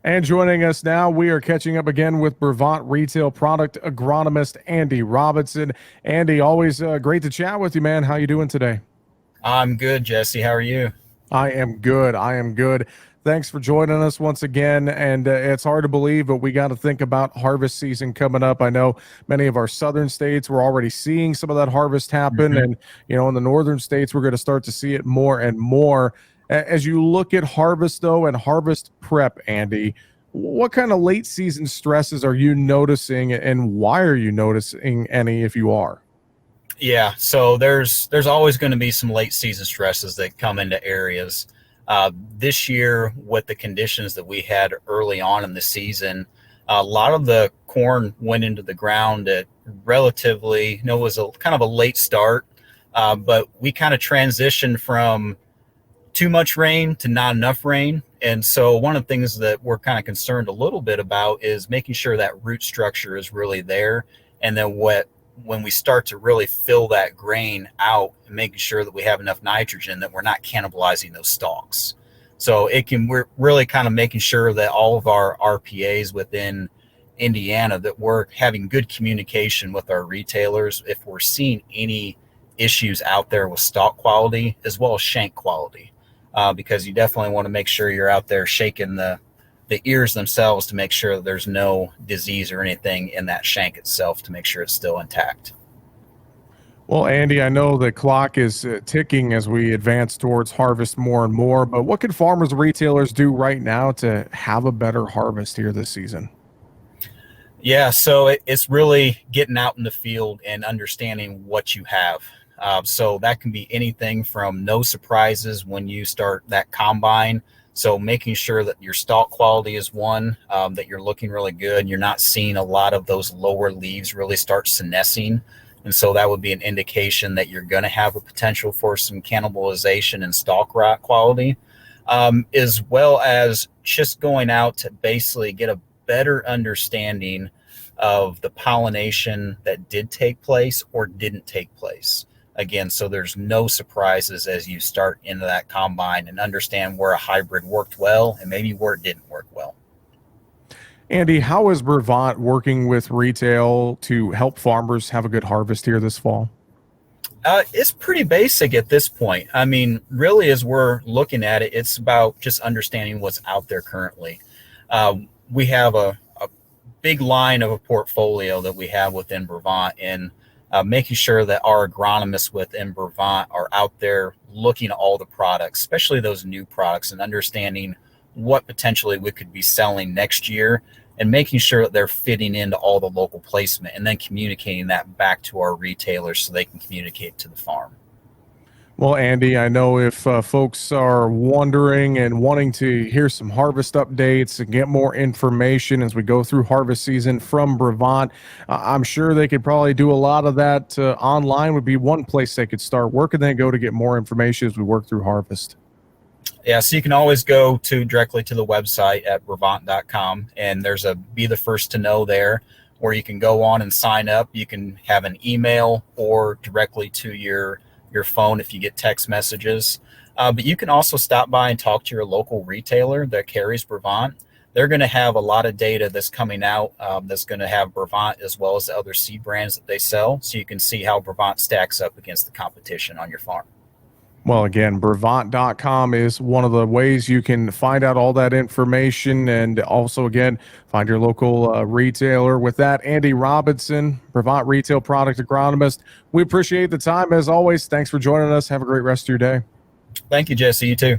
And joining us now, we are catching up again with Brevant retail product agronomist Andy Robinson. Andy, always great to chat with you, man. How you doing today? I'm good, Jesse. How are you? I am good. I am good. Thanks for joining us once again. And it's hard to believe, but we got to think about harvest season coming up. I know many of our southern states we're already seeing some of that harvest happen, hmm and in the northern states we're going to start to see it more and more. As you look at harvest though and harvest prep, Andy, what kind of late season stresses are you noticing, and why are you noticing any if you are? Yeah, so there's always going to be some late season stresses that come into areas. This year, with the conditions that we had early on in the season, a lot of the corn went into the ground at relatively, it was a kind of a late start, but we kind of transitioned from too much rain to not enough rain. And so one of the things that we're kind of concerned a little bit about is making sure that root structure is really there. And then when we start to really fill that grain out and making sure that we have enough nitrogen that we're not cannibalizing those stalks. So we're really kind of making sure that all of our RPAs within Indiana, that we're having good communication with our retailers if we're seeing any issues out there with stalk quality as well as shank quality, because you definitely want to make sure you're out there shaking the ears themselves to make sure that there's no disease or anything in that shank itself to make sure it's still intact. Well, Andy, I know the clock is ticking as we advance towards harvest more and more, but what can farmers and retailers do right now to have a better harvest here this season? Yeah, so it's really getting out in the field and understanding what you have. So that can be anything from no surprises when you start that combine. So making sure that your stalk quality is one, that you're looking really good. You're not seeing a lot of those lower leaves really start senescing. And so that would be an indication that you're going to have a potential for some cannibalization and stalk rot quality, as well as just going out to basically get a better understanding of the pollination that did take place or didn't take place. Again, so there's no surprises as you start into that combine and understand where a hybrid worked well and maybe where it didn't work well. Andy, how is Brevant working with retail to help farmers have a good harvest here this fall? It's pretty basic at this point. I mean, really, as we're looking at it, it's about just understanding what's out there currently. We have a big line of a portfolio that we have within Brevant, and making sure that our agronomists within Brevant are out there looking at all the products, especially those new products, and understanding what potentially we could be selling next year and making sure that they're fitting into all the local placement and then communicating that back to our retailers so they can communicate to the farm. Well, Andy, I know if folks are wondering and wanting to hear some harvest updates and get more information as we go through harvest season from Brevant, I'm sure they could probably do a lot of that online. Would be one place they could start. Where can they go to get more information as we work through harvest? Yeah, so you can always go to directly to the website at brevant.com, and there's a be the first to know there where you can go on and sign up. You can have an email or directly to your phone if you get text messages. But you can also stop by and talk to your local retailer that carries Brevant. They're going to have a lot of data that's coming out, that's going to have Brevant as well as the other seed brands that they sell, so you can see how Brevant stacks up against the competition on your farm. Well, again, Brevant.com is one of the ways you can find out all that information, and also, again, find your local retailer. With that, Andy Robinson, Brevant retail product agronomist. We appreciate the time as always. Thanks for joining us. Have a great rest of your day. Thank you, Jesse. You too.